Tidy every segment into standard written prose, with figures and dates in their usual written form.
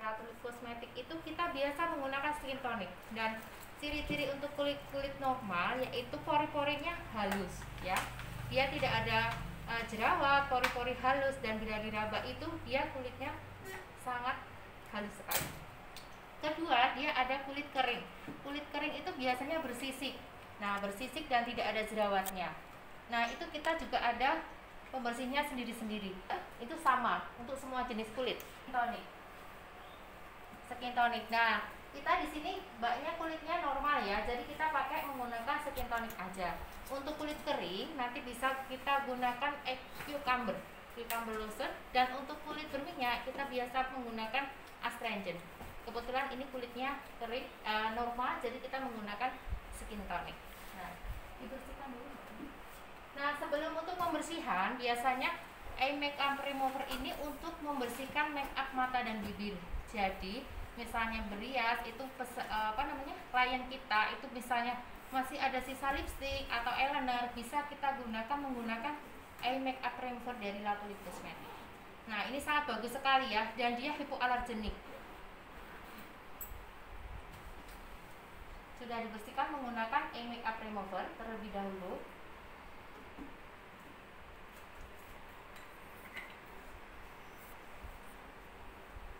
Latulit Kosmetik itu kita biasa menggunakan skin tonic, dan ciri-ciri untuk kulit normal yaitu pori-porinya halus ya. Dia tidak ada jerawat, pori-pori halus, dan bila diraba itu dia kulitnya sangat halus sekali. Kedua, dia ada kulit kering. Kulit kering itu biasanya bersisik. Nah, bersisik dan tidak ada jerawatnya. Nah, itu kita juga ada pembersihnya sendiri-sendiri. Itu sama untuk semua jenis kulit. Tonic. Skin tonic. Nah, kita di sini mbaknya kulitnya normal ya. Jadi kita pakai menggunakan skin tonic aja. Untuk kulit kering nanti bisa kita gunakan cucumber lotion, dan untuk kulit berminyak kita biasa menggunakan astringent. Kebetulan ini kulitnya kering normal, jadi kita menggunakan skin tonic. Nah, dibersihkan dulu. Nah, sebelum untuk pembersihan biasanya eye makeup remover ini untuk membersihkan makeup mata dan bibir. Jadi misalnya berias itu klien kita itu misalnya masih ada sisa lipstick atau eyeliner, bisa kita menggunakan eye makeup remover dari Latulit Kosmetik. Nah, ini sangat bagus sekali ya, dan dia hipoalergenik. Sudah dibersihkan menggunakan eye makeup remover terlebih dahulu.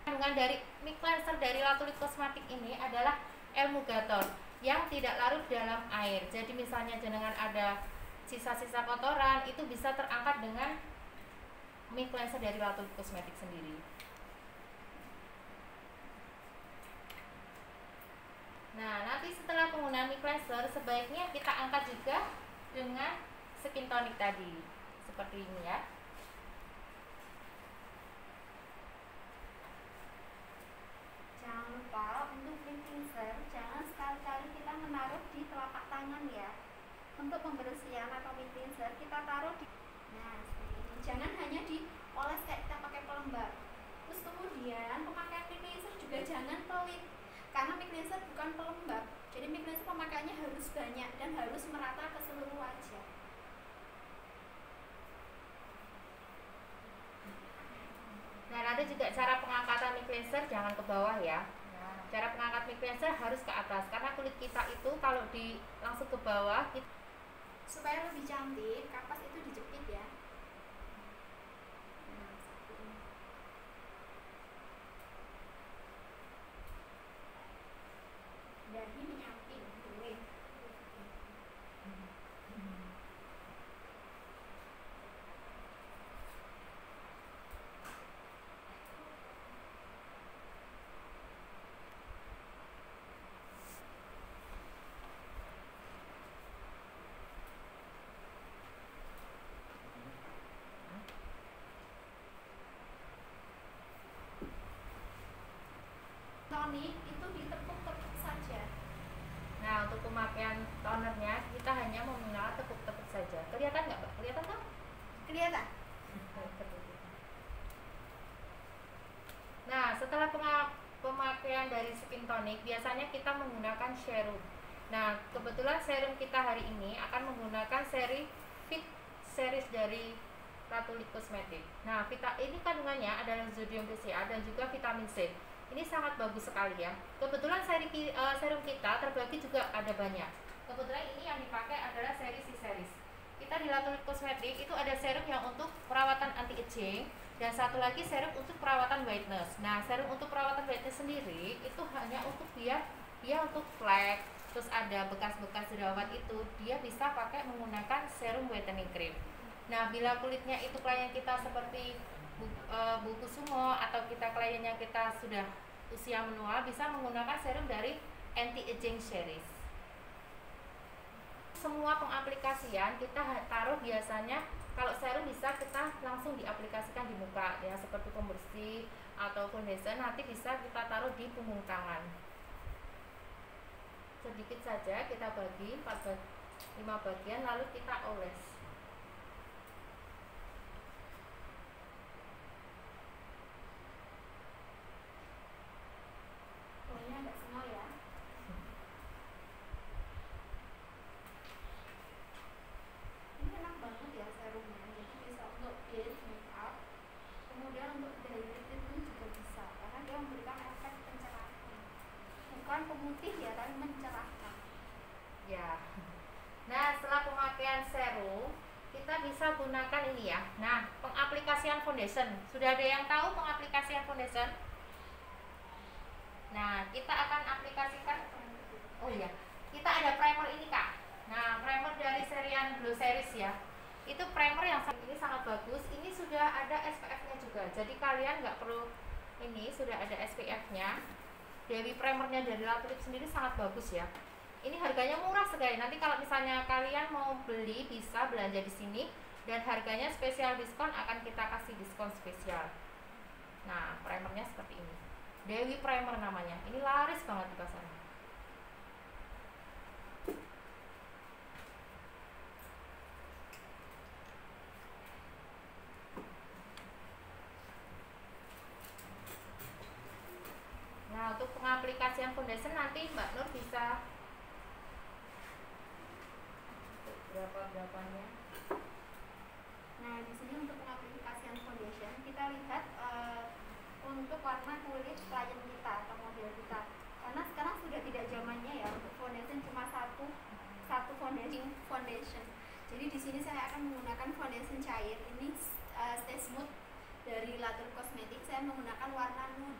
Kandungan dari mic cleanser dari Latulit Kosmetik ini adalah emulgator yang tidak larut dalam air. Jadi misalnya jenengan ada sisa-sisa kotoran itu bisa terangkat dengan mic cleanser dari Latulit Kosmetik sendiri. Nah, nanti setelah penggunaan mic cleanser sebaiknya kita angkat juga dengan skin tonic tadi. Seperti ini ya. Jangan lupa untuk mic cleanser jangan sekali-kali kita menaruh di telapak tangan ya. Untuk pembersihan atau mic cleanser kita taruh di seperti ini. Jangan hanya dioles kayak kita pakai pelembab. Terus kemudian pemakaian mic cleanser juga jangan pelit, karena mic cleanser bukan pelembab. Jadi mic cleanser pemakaiannya harus banyak dan harus merata ke seluruh wajah. Nah, nanti juga cara pengangkatan mic cleanser jangan ke bawah ya. Nah, cara pengangkat mic cleanser harus ke atas, karena kulit kita itu kalau langsung ke bawah supaya lebih cantik, kapas itu dijepit ya. Dahi menyamping, boleh. Tonic itu ditepuk-tepuk saja. Nah, untuk pemakaian tonernya kita hanya menggunakan tepuk-tepuk saja. Kelihatan nggak, Mbak? Kelihatan kan? Kelihatan? Nah, setelah pemakaian dari skin tonic, biasanya kita menggunakan serum. Nah, kebetulan serum kita hari ini akan menggunakan seri Fit series dari Latulit Kosmetik. Nah, ini kandungannya adalah zodium PCA dan juga vitamin C. Ini sangat bagus sekali ya. Kebetulan serum kita terbagi juga ada banyak. Kebetulan ini yang dipakai adalah seri C-Series. Kita di Latulit Kosmetik itu ada serum yang untuk perawatan anti-aging, dan satu lagi serum untuk perawatan whiteness. Nah, serum untuk perawatan whiteness sendiri itu hanya untuk dia untuk flek, terus ada bekas-bekas jerawat itu dia bisa pakai menggunakan serum whitening cream. Nah, bila kulitnya itu klien kita seperti Bu Kusumo atau kliennya kita sudah usia menua, bisa menggunakan serum dari anti aging series. Semua pengaplikasian kita taruh biasanya, kalau serum bisa kita langsung diaplikasikan di muka ya, seperti pembersih atau foundation, nanti bisa kita taruh di punggung tangan. Sedikit saja kita bagi 5 bagian lalu kita oles. Pokoknya agak semua ya. Ini enak banget ya serumnya, jadi bisa untuk base makeup, kemudian untuk daily treatment juga bisa, karena dia memberikan efek kalian serum, kita bisa gunakan ini ya. Nah, pengaplikasian foundation. Sudah ada yang tahu pengaplikasian foundation? Nah, kita akan aplikasikan. Oh iya, kita ada primer ini Kak. Nah, primer dari serian Glow Series ya. Itu primer yang ini sangat bagus. Ini sudah ada SPF-nya juga. Jadi kalian nggak perlu ini, sudah ada SPF-nya. Dewi primernya dari La Tulipe sendiri sangat bagus ya. Ini harganya murah sekali. Nanti kalau misalnya kalian mau beli bisa belanja di sini dan harganya spesial diskon, akan kita kasih diskon spesial. Nah, primernya seperti ini. Dewi Primer namanya. Ini laris banget di pasaran. Nah, untuk pengaplikasian foundation nanti Mbak Nur bisa berapanya. Nah, di sini untuk pengaplikasian foundation kita lihat untuk warna kulit klien kita atau model kita. Karena sekarang sudah tidak zamannya ya untuk foundation cuma satu foundation. Jadi di sini saya akan menggunakan foundation cair. Ini Stay Smooth dari La Tulipe Cosmetics. Saya menggunakan warna nude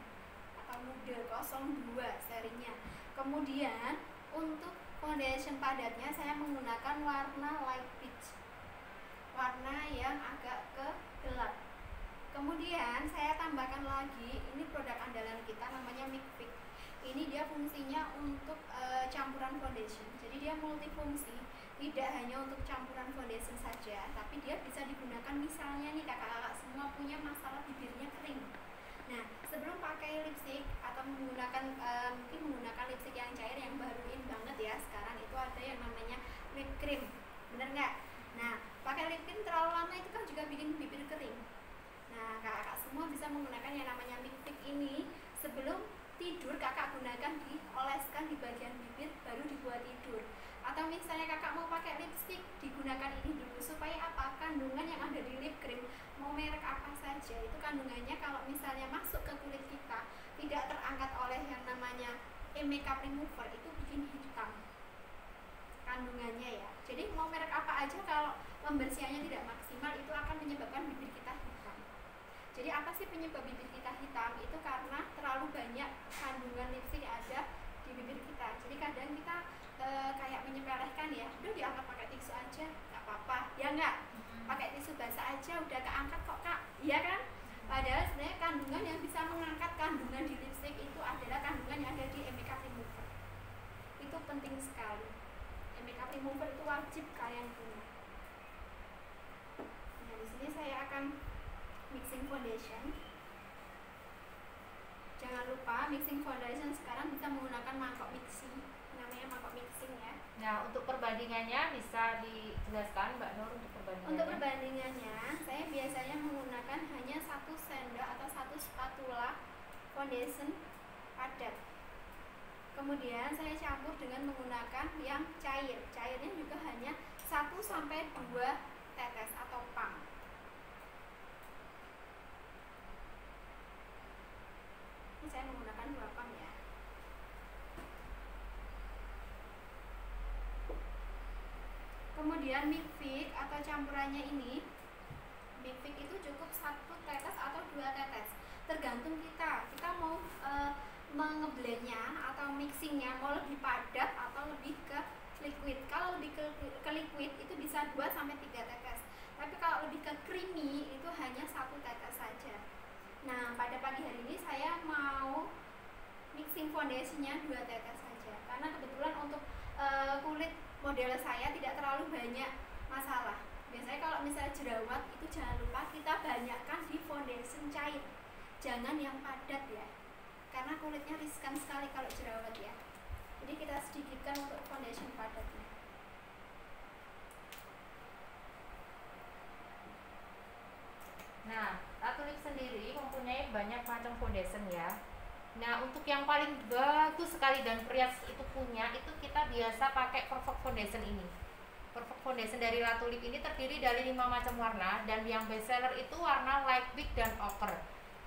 atau nude 02 serinya. Kemudian untuk foundation padatnya saya menggunakan warna light peach, warna yang agak ke gelap. Kemudian saya tambahkan lagi, ini produk andalan kita namanya Micfix. Ini dia fungsinya untuk campuran foundation. Jadi dia multifungsi, tidak hanya untuk campuran foundation saja, tapi dia bisa digunakan misalnya nih kakak-kakak semua punya masalah bibirnya kering. Nah, sebelum pakai lipstick atau menggunakan mungkin menggunakan lipstick yang cair yang baru in banget ya sekarang, itu ada yang namanya lip cream, bener nggak? Nah, pakai lip cream terlalu lama itu kan juga bikin bibir kering. Nah, kakak semua bisa menggunakan yang namanya Micfix ini sebelum tidur. Kakak gunakan, dioleskan di bagian bibir baru dibuat tidur. Atau misalnya kakak mau pakai lipstick, digunakan ini dulu supaya apa? Kandungan yang ada di lip cream mau merek apa saja itu kandungannya kalau misalnya masuk ke kulit kita tidak terangkat oleh yang namanya makeup remover, itu bikin hitam kandungannya ya. Jadi mau merek apa aja kalau pembersihannya tidak maksimal itu akan menyebabkan bibir kita hitam. Jadi apa sih penyebab bibir kita hitam? Itu karena terlalu banyak kandungan lipstick yang ada di bibir kita. Jadi kadang kita kayak menyepelekan ya, udah diangkat pakai tisu aja nggak apa-apa ya, nggak pakai tisu basah aja udah keangkat kok kak, iya kan? Padahal sebenarnya kandungan yang bisa mengangkat kandungan di lipstick itu adalah kandungan yang ada di makeup remover. Itu penting sekali. Makeup remover itu wajib kalian punya. Nah, di sini saya akan mixing foundation. Jangan lupa mixing foundation sekarang bisa menggunakan mangkok mixing, namanya mangkok mixing ya. Nah, untuk perbandingannya bisa dijelaskan Mbak Nur untuk perbandingannya? Untuk perbandingannya, saya biasanya menggunakan hanya 1 sendok atau 1 spatula foundation padat. Kemudian saya campur dengan menggunakan yang cair. Cairnya juga hanya 1-2 tetes atau pump. Ini saya menggunakan 2 pump ya. Kemudian Micfix atau campurannya ini, Micfix itu cukup 1 tetes atau 2 tetes, tergantung kita mau mengeblendnya atau mixingnya mau lebih padat atau lebih ke liquid. Kalau lebih ke liquid itu bisa 2-3 tetes, tapi kalau lebih ke creamy itu hanya 1 tetes saja. Nah, pada pagi hari ini saya mau mixing foundationnya 2 tetes saja, karena kebetulan untuk kulit model saya tidak terlalu banyak masalah. Biasanya kalau misalnya jerawat itu jangan lupa kita banyakkan di foundation cair, jangan yang padat ya, karena kulitnya riskan sekali kalau jerawat ya. Jadi kita sedikitkan untuk foundation padatnya. Nah, La Tulipe sendiri mempunyai banyak macam foundation ya. Nah, untuk yang paling bagus sekali dan Prias itu punya, itu kita biasa pakai Perfect Foundation ini. Perfect Foundation dari La Tulipe ini terdiri dari 5 macam warna, dan yang best seller itu warna light pink dan ochre.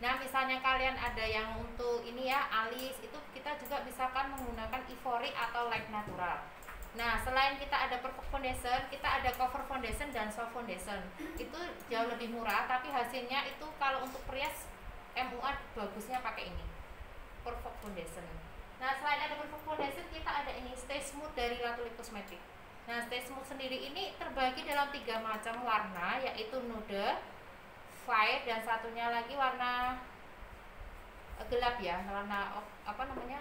Nah, misalnya kalian ada yang untuk ini ya, alis, itu kita juga misalkan menggunakan ivory atau light natural. Nah, selain kita ada perfect foundation, kita ada cover foundation dan soft foundation. Itu jauh lebih murah, tapi hasilnya itu kalau untuk perias MUA bagusnya pakai ini, perfect foundation. Nah, selain ada perfect foundation, kita ada ini Stay Smooth dari Ratu Lip Cosmetics. Nah, Stay Smooth sendiri ini terbagi dalam 3 macam warna, yaitu nude, fire, dan satunya lagi warna gelap ya, warna apa namanya,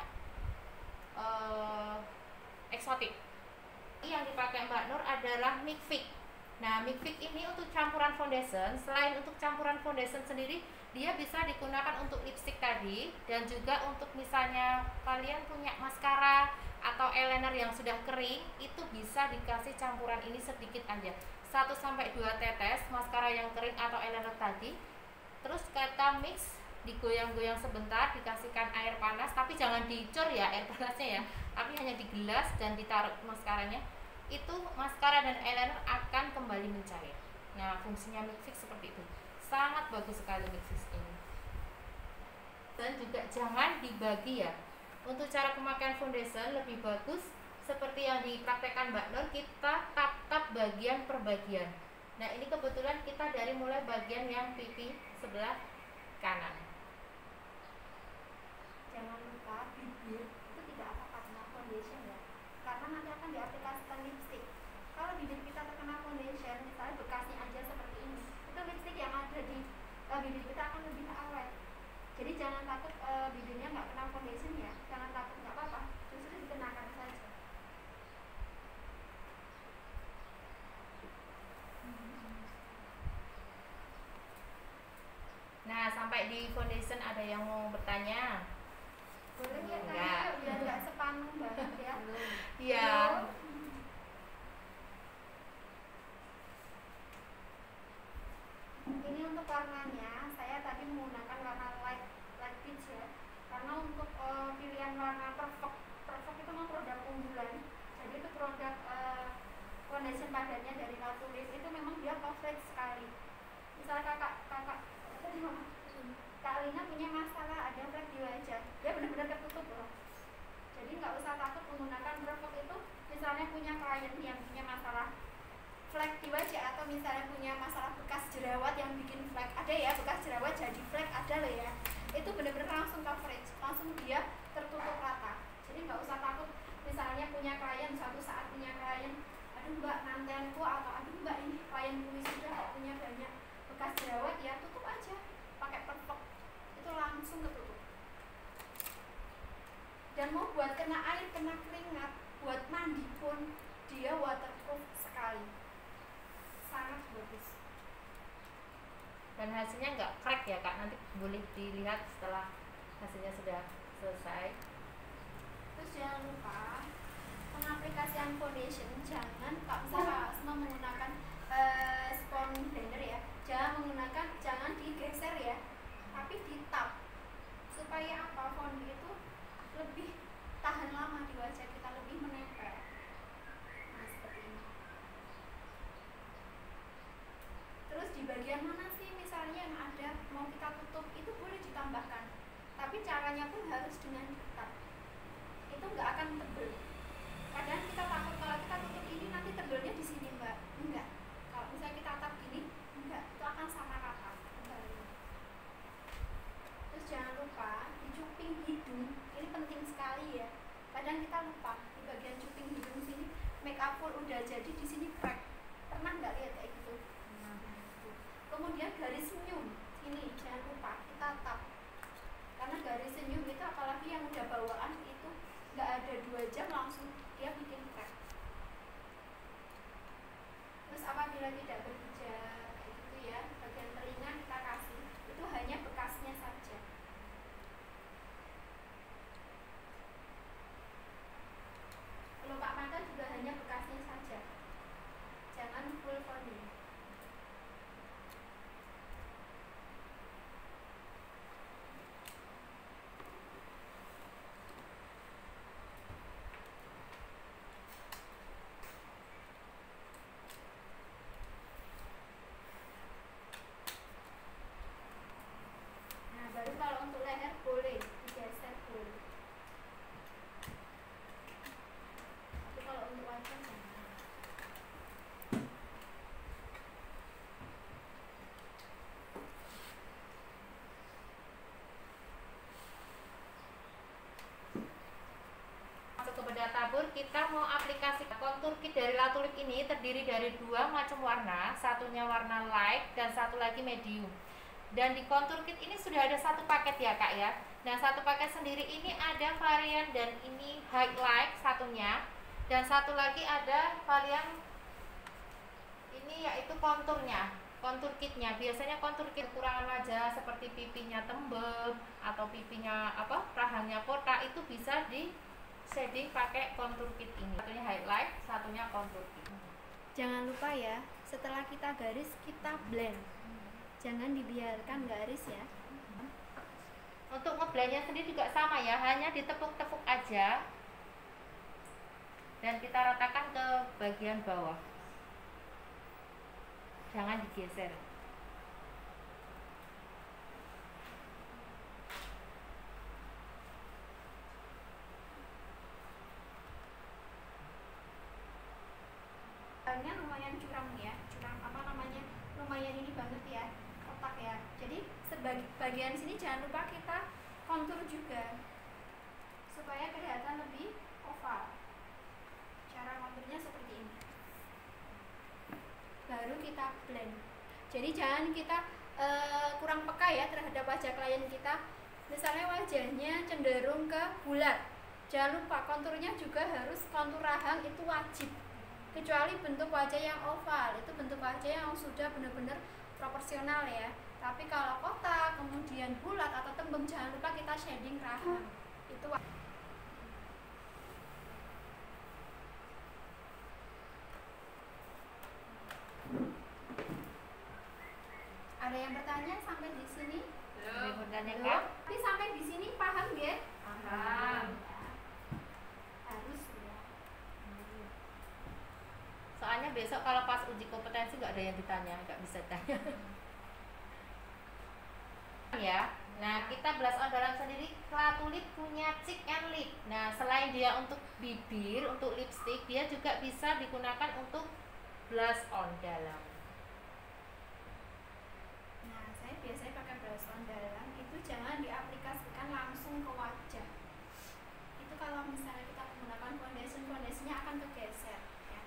eksotik. Yang dipakai Mbak Nur adalah Milk Fix. Nah, Milk Fix ini untuk campuran foundation. Selain untuk campuran foundation sendiri, dia bisa digunakan untuk lipstick tadi, dan juga untuk misalnya kalian punya maskara atau eyeliner yang sudah kering, itu bisa dikasih campuran ini sedikit aja, 1-2 tetes maskara yang kering atau eyeliner tadi. Terus kita mix, digoyang-goyang sebentar, dikasihkan air panas, tapi jangan dicur ya air panasnya ya, tapi hanya di gelas dan ditaruh maskaranya. Itu maskara dan eyeliner akan kembali mencair. Nah, fungsinya Milk Fix seperti itu. Sangat bagus sekali Milk Fix ini. Dan juga jangan dibagi ya. Untuk cara pemakaian foundation lebih bagus seperti yang dipraktekkan Mbak Nur, kita tap-tap bagian per bagian. Nah, ini kebetulan kita dari mulai bagian yang pipi sebelah kanan. Jangan lupa bibir itu tidak akan terkena foundation ya, karena nanti akan diaplikasikan lipstick. Kalau bibir kita terkena foundation, misalnya bekasnya aja seperti ini, itu lipstick yang ada di bibir kita akan lebih awet. Jadi jangan takut bibirnya nggak kena foundation ya, jangan takut, nggak apa-apa, justru dikenakan saja. Nah, sampai di foundation ada yang mau bertanya? Boleh ya, Enggak. biar nggak sepanung banget ya. Iya. Ini untuk warnanya, saya tadi menggunakan warna light peach ya, karena untuk pilihan warna perfect itu memang produk unggulan. Jadi itu produk foundation padannya dari Ratu Lip, itu memang dia coverage sekali. Misalnya Kak Lina punya masalah ada flek di wajah, dia benar-benar tertutup loh. Jadi nggak usah takut menggunakan perfect itu. Misalnya punya klien yang punya masalah flek di wajah, atau misalnya punya masalah bekas jerawat yang bikin flek, ada ya bekas jerawat jadi flek, ada loh ya, itu benar-benar langsung coverage, langsung dia tertutup rata. Jadi nggak usah takut misalnya punya klien, suatu saat punya klien, aduh mbak nantenku, atau aduh mbak ini klien kuis sudah punya banyak bekas jerawat, ya tutup aja pakai perfect, itu langsung ketutup. Dan mau buat kena air, kena keringat, buat mandi pun dia waterproof sekali, sangat bagus. Dan hasilnya nggak crack ya Kak, nanti boleh dilihat setelah hasilnya sudah selesai. Terus jangan lupa pengaplikasian foundation, jangan kalau misalnya semua menggunakan spon blender ya, jangan digeser ya, tapi ditap, supaya apa, fondant itu lebih tahan lama di wajah kita, lebih menempel. Nah, seperti ini. Terus di bagian mana sih misalnya yang ada mau kita tutup, itu boleh ditambahkan, tapi caranya pun harus dengan ditap. Itu nggak akan tebel. Kadang kita takut kalau kita tutup ini nanti tebelnya di sini mbak, enggak. Kalau misalnya kita tap gini, enggak, itu akan sama rata kembali. Terus jangan lupa di cuping hidung, ini penting sekali ya. Kadang kita lupa di bagian cuping hidung sini make up full udah jadi, di sini crack. Pernah nggak lihat kayak gitu? Kemudian garis senyum ini jangan lupa kita tap, karena garis senyum itu apalagi yang udah bawaan itu nggak ada 2 jam langsung dia bikin crack. Terus apabila tidak berhijab kayak gitu ya, bagian telinga kita kasih, itu hanya bekasnya saja. Kelopak mata juga hanya bekasnya saja, jangan full founding. udah tabur, kita mau aplikasi kontur kit dari La Tulip ini terdiri dari 2 macam warna, satunya warna light dan satu lagi medium. Dan di kontur kit ini sudah ada satu paket ya kak ya. Nah satu paket sendiri ini ada varian dan ini highlight satunya, dan satu lagi ada varian ini yaitu konturnya, kontur kitnya. Biasanya kontur kit kekurangan wajah seperti pipinya tembem atau pipinya rahangnya kotak, itu bisa di shading pakai kontur kit ini. Satunya highlight, satunya kontur kit. Jangan lupa ya, setelah kita garis kita blend. Jangan dibiarkan garis ya. Untuk ngeblendnya sendiri juga sama ya, hanya ditepuk-tepuk aja dan kita ratakan ke bagian bawah. Jangan digeser. Warnanya lumayan curam ya, lumayan ini banget ya, kotak ya. Jadi bagian sini jangan lupa kita kontur juga supaya kelihatan lebih oval. Cara konturnya seperti ini. Baru kita blend. Jadi jangan kita kurang peka ya terhadap wajah klien kita. Misalnya wajahnya cenderung ke bulat, jangan lupa konturnya juga harus kontur rahang, itu wajib. Kecuali bentuk wajah yang oval, itu bentuk wajah yang sudah benar-benar proporsional ya. Tapi kalau kotak kemudian bulat atau tembem, jangan lupa kita shading rahang. Itu ada yang bertanya sampai di sini? Belum. Tapi sampai di sini paham ya? Paham. Harus ya. Soalnya besok kalau pas uji kompetensi nggak ada yang ditanya, nggak bisa tanya. Ya, nah kita blush on dalam sendiri, La Tulip punya cheek and lip. Nah selain dia untuk bibir, untuk lipstick, dia juga bisa digunakan untuk blush on dalam. Nah, saya biasanya pakai blush on dalam itu jangan diaplikasikan langsung ke wajah. Itu kalau misalnya kita menggunakan foundasinya akan kegeser ya.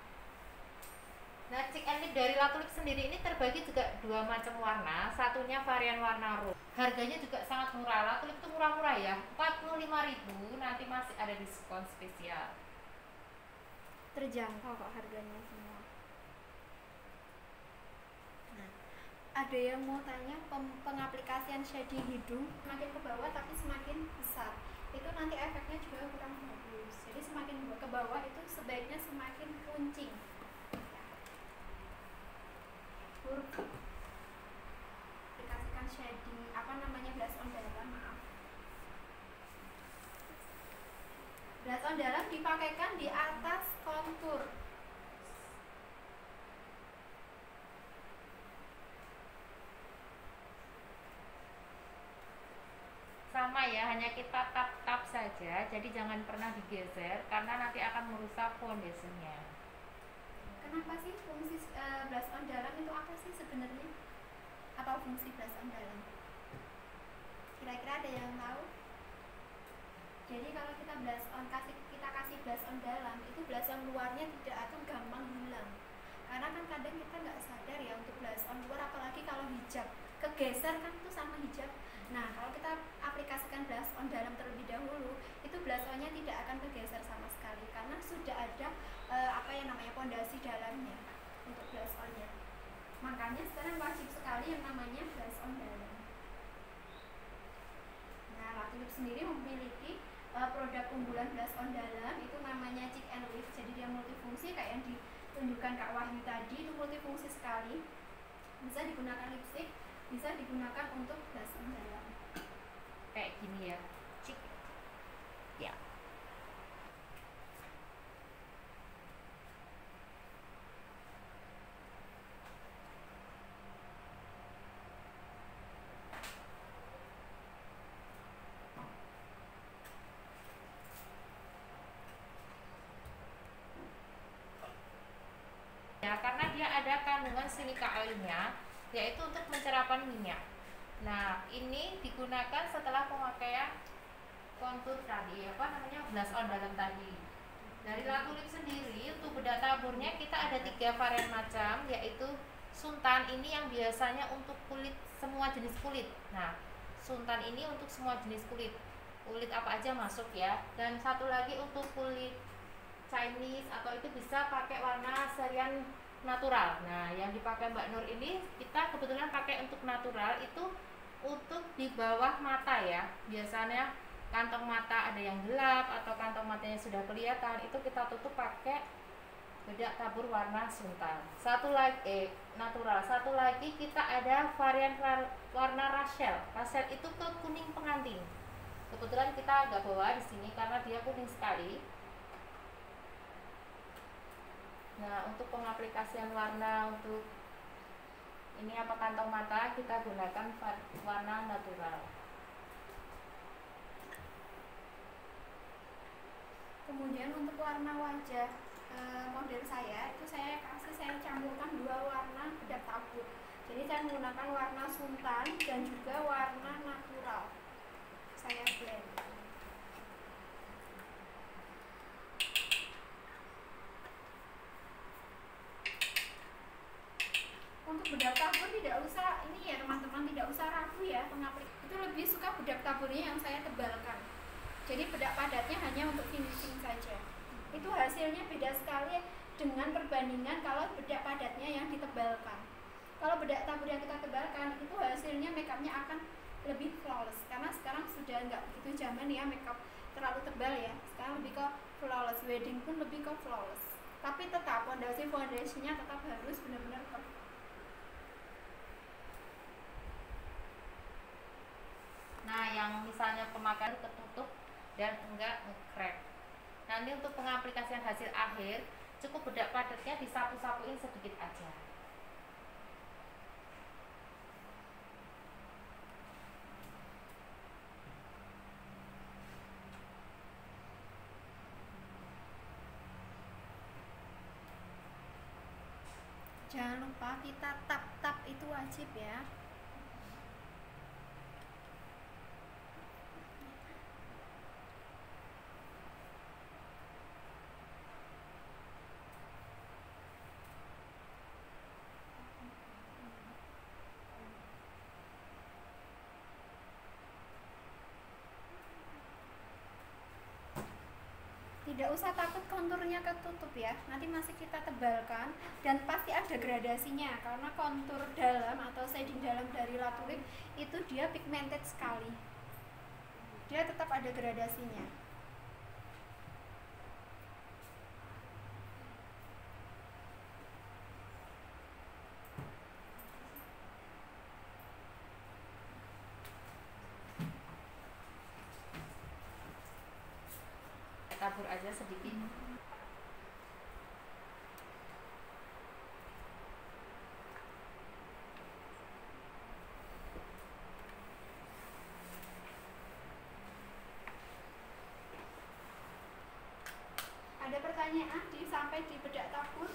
Nah, cheek and lip dari La Tulip sendiri ini terbagi juga 2 macam warna, satunya varian warna rose. Harganya juga sangat murah. La Tulip itu murah-murah ya, 45.000, nanti masih ada diskon spesial. Terjangkau kok harganya semua. Nah, ada yang mau tanya pengaplikasian shading hidung semakin ke bawah tapi semakin besar, itu nanti efeknya juga kurang bagus. Jadi semakin ke bawah itu sebaiknya semakin runcing. Aplikasikan shading blush on dalam, blush on dalam dipakaikan di atas kontur. Sama ya, hanya kita tap-tap saja, jadi jangan pernah digeser karena nanti akan merusak foundationnya. Kenapa sih fungsi blush on dalam itu apa sih sebenarnya? Apa fungsi blush on dalam? Kira-kira ada yang tahu? Jadi kalau kita kasih blush on dalam, itu blush on luarnya tidak akan gampang hilang. Karena kan kadang kita nggak sadar ya untuk blush on luar, apalagi kalau hijab kegeser kan itu sama hijab. Nah kalau kita aplikasikan blush on dalam terlebih dahulu, itu blush onnya tidak akan kegeser sama sekali karena sudah ada fondasi dalamnya untuk blush onnya. Makanya sekarang wajib sekali yang namanya blush on dalam. Nah, La Tulip sendiri memiliki produk unggulan blush on dalam, itu namanya Cheek and Lip. Jadi dia multifungsi kayak yang ditunjukkan Kak Wahyu tadi, itu multifungsi sekali. Bisa digunakan lipstick, bisa digunakan untuk blush on dalam. Kayak gini ya, cheek. Ya. Ya, karena dia ada kandungan silika oilnya, yaitu untuk mencerahkan minyak. Nah, ini digunakan setelah pemakaian kontur tadi, blush on dalam tadi. Dari La Tulipe sendiri untuk bedak taburnya kita ada 3 varian macam, yaitu Sultan ini yang biasanya untuk kulit semua jenis kulit. Nah, Sultan ini untuk semua jenis kulit. Kulit apa aja masuk ya. Dan satu lagi untuk kulit Chinese atau itu bisa pakai warna serian natural. Nah, yang dipakai Mbak Nur ini kita kebetulan pakai untuk natural itu untuk di bawah mata ya. Biasanya kantong mata ada yang gelap atau kantong matanya sudah kelihatan, itu kita tutup pakai bedak tabur warna Sultan. Satu lagi natural. Satu lagi kita ada varian warna Rachel. Rachel itu ke kuning pengantin. Kebetulan kita agak bawa di sini karena dia kuning sekali. Nah, untuk pengaplikasian warna untuk ini apa kantong mata kita gunakan warna natural. Kemudian untuk warna wajah model saya itu saya campurkan 2 warna bedak tabur. Jadi saya menggunakan warna Sultan dan juga warna natural. Saya blend. Untuk bedak tabur tidak usah ini ya teman-teman, tidak usah ragu ya pengaplik. Itu lebih suka bedak taburnya yang saya tebalkan. Jadi bedak padatnya hanya untuk finishing saja. Itu hasilnya beda sekali dengan perbandingan kalau bedak padatnya yang ditebalkan. Kalau bedak tabur yang kita tebalkan itu hasilnya makeupnya akan lebih flawless, karena sekarang sudah nggak begitu zaman ya makeup terlalu tebal ya. Sekarang lebih ke flawless, wedding pun lebih ke flawless. Tapi tetap foundasinya tetap harus benar-benar perfect. Nah, yang misalnya pemakaian ketutup dan enggak nge-crack. Nanti untuk pengaplikasian hasil akhir cukup bedak padatnya disapu-sapuin sedikit aja. Jangan lupa kita tap-tap itu wajib ya. Tidak usah takut konturnya ketutup ya, nanti masih kita tebalkan dan pasti ada gradasinya karena kontur dalam atau shading dalam dari La Tulipe itu dia pigmented sekali, dia tetap ada gradasinya. Tabur aja sedikit. Ada pertanyaan sampai di bedak tabur?